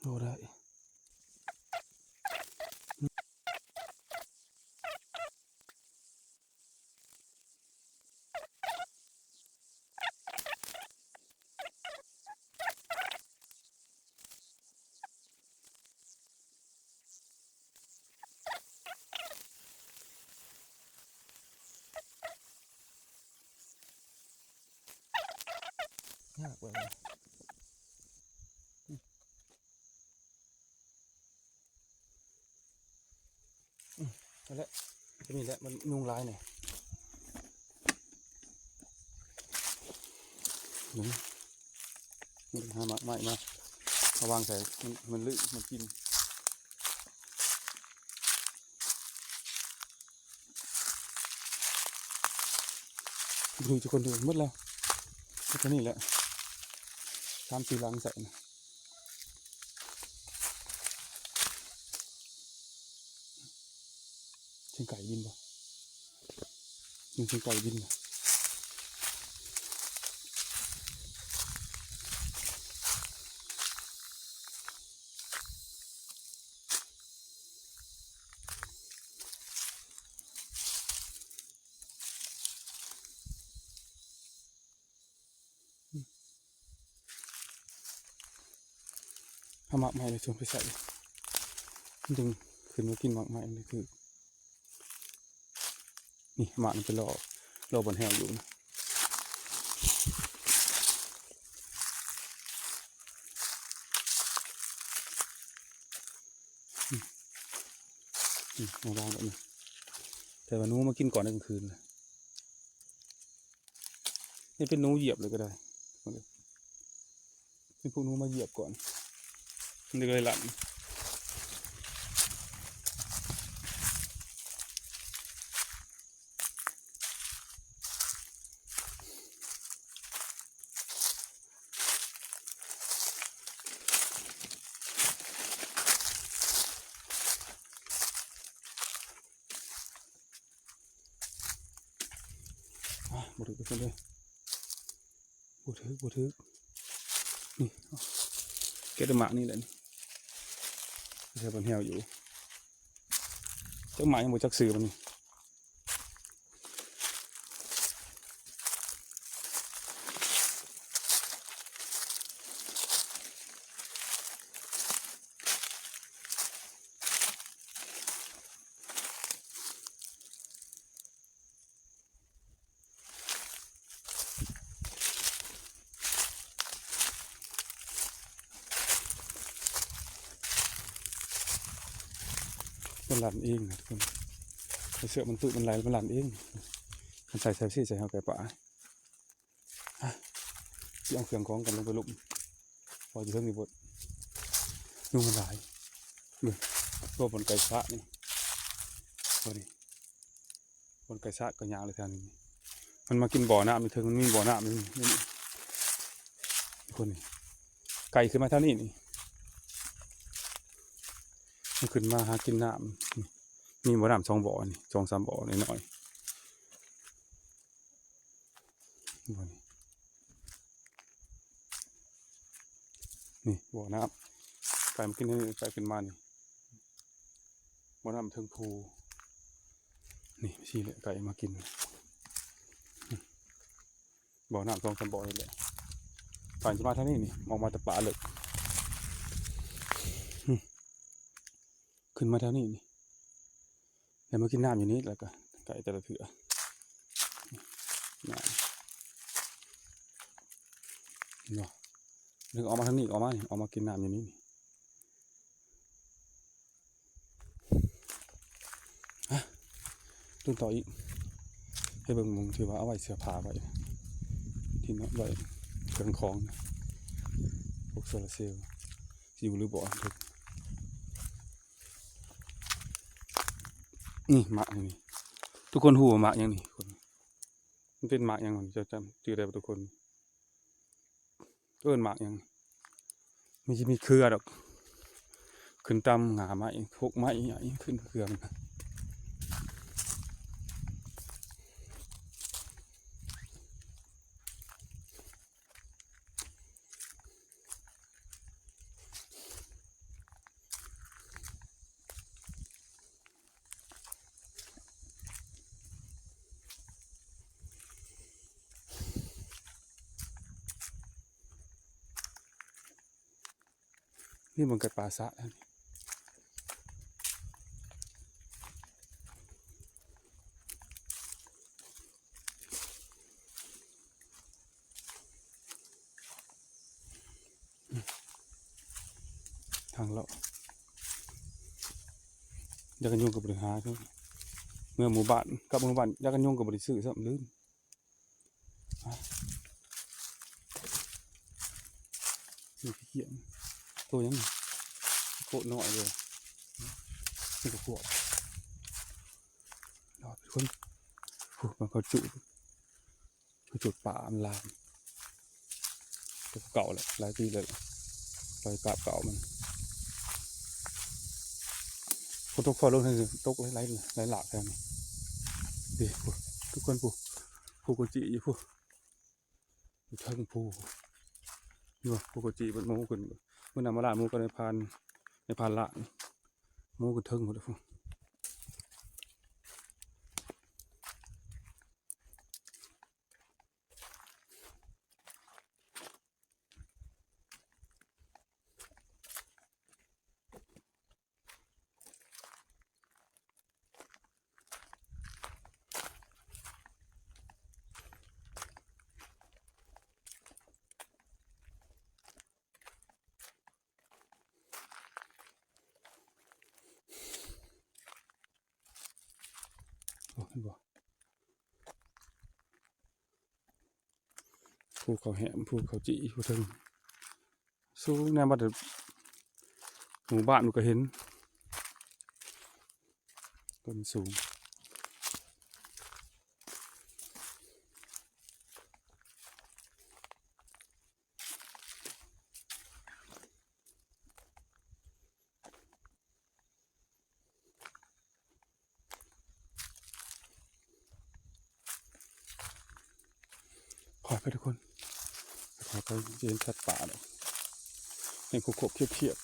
โอ้ได้ยากเลยนั่นแหละจะมีแหละมันยุงร้ายหน่อยมันหาหมากไม้มาวางใส่มันลึกมันกินดูทุกคนดูมืดแล้วแค่นี้แหละ3-4ลังใส่นะเชียงไก่บินป่ะยิงเชียงไก่บินป่ะเอาหมากไม้เลยชวนไปใส่ดึงขึ้นมากินหมากไม้นี่คือนี่หมากมันเป็นรอบนแหวอยู่นะมาวางแบบนี้แต่ว่าหนูมากินก่อนในกลางคืนนะนี่เป็นหนูเหยียบเลยก็ได้เป็นพวกหนูมาเหยียบก่อนมันเลยหลั่นบดถึกไปเลยบดถึกนี่เกล็ดหมากนี่แหละนี่ใช่บนแหวอยู่เจ้าหมากยังบดจักสื่อมันนี่มันหลั่นเองนะทุกคนเสือมันตุมันไหลมันหลั่นเองมันใส่ใส่เอาไก่ป่าที่เอาเครื่องของกันลงไปลุกพอจะเพิ่มมีบทนุ่งมันหลายเลยตัวบนไก่ซะนี่ตัวนี้บนไก่ซะก็ยาวเลยแถวนี้มันมากินบ่อน้ำนี่เธอมันมีบ่อน้ำนี่คนนี้ไก่ขึ้นมาเท่านี้นี่มันขึ้นมาหากินน้ำมีบ่อน้ำ2 บ่อนี่2-3 บ่อน้อยนี่บ่อน้ำไก่มันกินให้ไก่ขึ้นมานี่บ่อน้ำเทิงภูนี่ไม่ใช่เลยไก่มากินบ่อน้ำ2-3 บ่อนี่แหละผ่านจะมาเท่านี้นี่มองมาแต่ป่าเลยขึ้นมาเท่านี้นี่แล้วมากินน้ำอยู่นี้แล้วก็ไก่แต่ละเถื่อน้ำเนาะนึกออกมาทางนี้ออกมานี่ออกมากินน้ำอยู่นี่ต้นต่ออีกให้เบิ่งมุมที่ว่าเอาไว้เสื้อผ้าไว้ที่นั่นไว้เครื่องของพวกโซลาร์เซลล์อยู่หรือบ่นี่หมากนี่ทุกคนหูหมากยังนี่คนมันเป็นหมากยังมันจะจำชื่อได้ทุกคนหมากยังมันจะมีเครือดอกขึ้นตำหงาไม้พวกไม้ใหญ่ขึ้นเครือมัน นี่มันไก่ป่าสะอันนี้ทางเลาะยากันยุงกับบริหารครับเมื่อหมู่บ้านกับหมู่บ้านยากันยุงกับบริสื่อซ้ำลืมนี่ขี้เกียจตัวยังโคตรน้อยเลยนี่ก็พวกรอดคนพวกมันเขาจุดป่ามันลามตัวเก่าแหละหลายปีเลยรอยกาบเก่ามันพอตกฟอลลงให้ตกหลายหลากแค่นี้ดีทุกคนผู้กจีอยู่อยู่ทางผู้อยู่ผู้กจีเป็นหมูกันเมื่อนำมาละหมูกันในพานละหมูกันเทิงหมดเลยเห็นบ่ผู้เขาแหมผู้เขาจีผู้เทิงสู้แนวมาแต่หมู่บ้านมันก็เห็นต้นสูงขอไปทุกคนขอไปเห็นชัดป่าเลยให้ขบเขียบ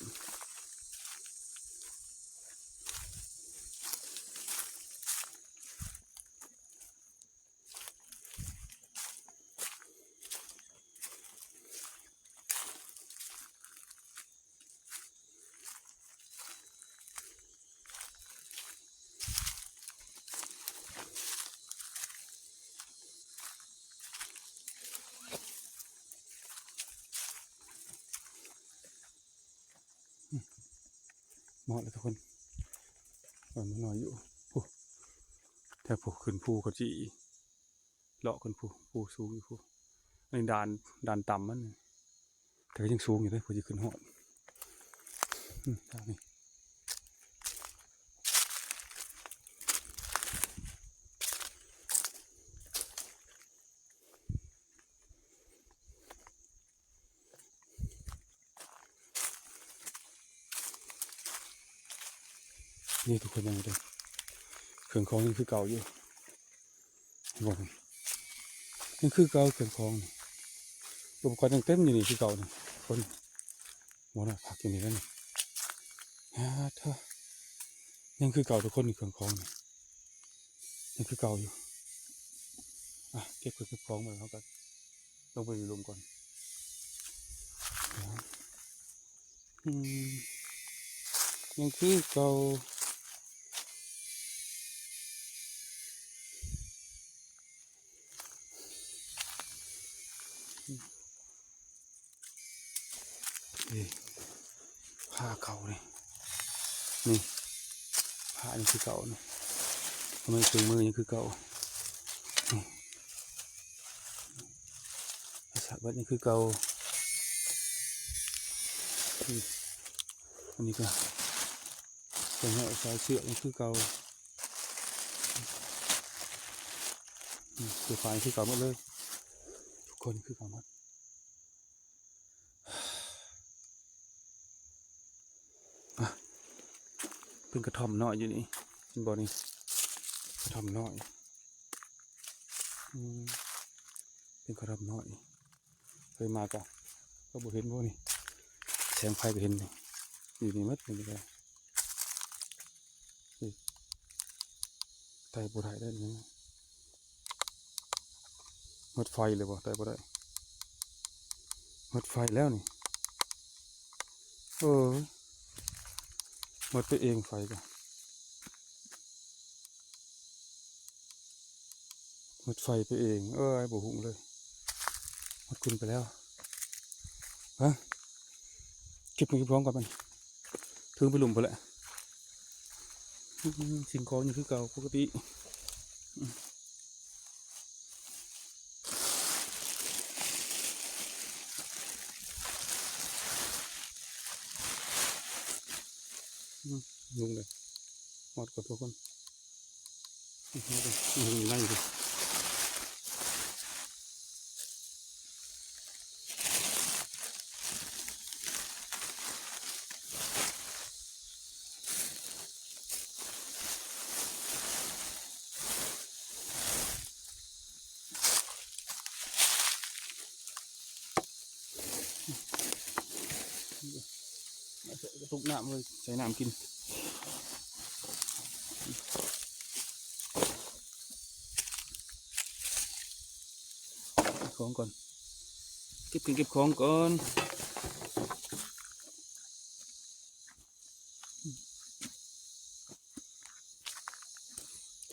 เหมาะเลยทุกคนมันนอนอยู่แต่ผู้ขึ้นผู้เขาจีเลาะขึ้นผู้สูงอยู่ผู้ในด่านต่ำมันแต่ก็ยังสูงอยู่เลยผู้จะขึ้นหอดทางนี้นี่ทุกคนยังไงเครื่องของยังคือเก่าอยู่บอกยังคือเก่าเครื่องของอุปกรณ์ยังเต็มอยู่นี่คือเก่านี่คนหมดผักอยู่นี่แล้วนี่เธอยังคือเก่าทุกคนนี่เครื่องของนี่ยังคือเก่าอยู่เก็บเครื่องของมาแล้วกันลงไปรวมก่อนยังคือเก่าผ้าเก่าเลยนี่ผ้านี่คือเก่านี่ทำไมถุงมือยังคือเก่าภาษาบัดนี่คือเก่าอันนี้ก็เป็นหัวสายเสือกนี่คือเก่าคือไฟคือเก่าหมดเลยทุกคนคือเก่าหมดเป็นกระท่อมน้อยอยู่นี่เป็นบ่อนี่กระท่อมน้อยเป็นกระท่อมน้อยเคยมากะก็บ่เห็นบ่นี่แสงไฟก็เห็นนี่อยู่นี่มัดเป็นยังไงไต่บ่ได้ได้ยังมัดไฟเลยบ่ไต่บ่ได้มัดไฟแล้วนี่ เออหมดไปเองไฟก็หมดไฟไปเองไอ้บ่หุงเลยหมดคุณไปแล้วฮะเก็บพร้อมกันมันถึงไปหลุมไปแล้วสิ่งของอยู่คือเก่าปกติลุงเลยหมดกับทุกคนลุงอยู่นั่งอยู่ดิตุกน้ำเลยใส่น้ำกินของก่อนเก็บของก่อน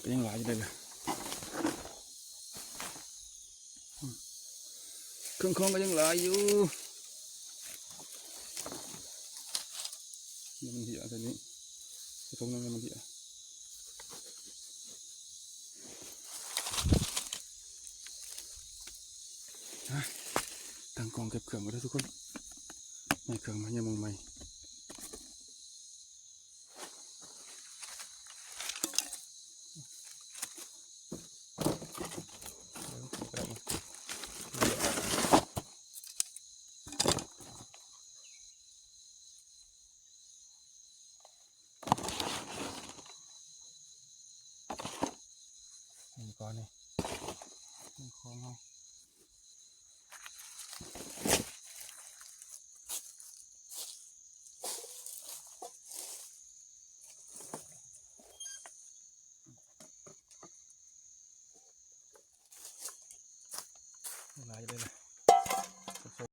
ก็ยังหลายอยู่เลยล่ะเครื่องของก็ยังหลายอยู่นี่มันเหี้ยตัวนี้ตรงนั้นมันเหี้ยตั้งกองเก็บเครื่องมาด้วยทุกคนในเครื่องมันยังมองใหม่นี่ก่อนนี่ของเรา